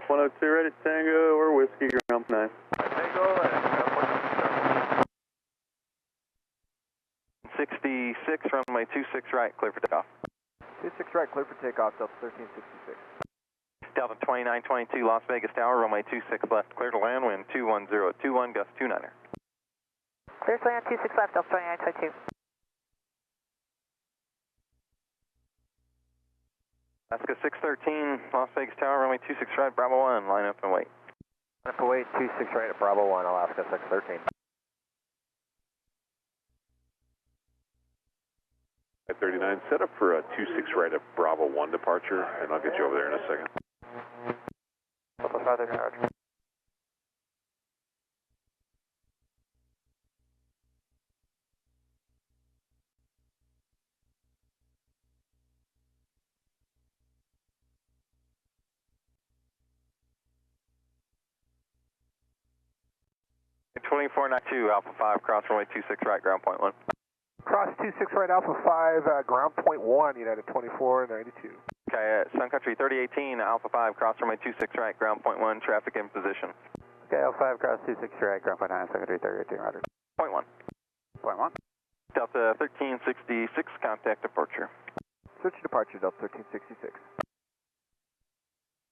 102 ready Tango or Whiskey ground 9. Tango and 66, runway 26 right, clear for takeoff. 26 right, clear for takeoff, Delta 1366. Delta 2922, Las Vegas Tower, runway 26 left, clear to land, wind 21021, gust 29er. Clear to land 26 left, Delta 2922. Alaska 613, Las Vegas Tower, runway 26 right, Bravo 1, line up and wait. Line up and wait, 26 right at Bravo 1, Alaska 613. At 39, set up for a 26 right at Bravo 1 departure, and I'll get you over there in a second. Delta 539, roger. At 2492, Alpha 5, cross runway 26 right, ground point 1. Cross 26 right, Alpha 5, ground point 1, United 2492. Okay, Sun Country 3018, Alpha 5, cross runway 26 right, ground point 1, traffic in position. Okay, Alpha 5, cross 26 right, ground point 9, Sun Country 3018, roger. Point 1. Point 1. Delta 1366, contact departure. Search departure, Delta 1366.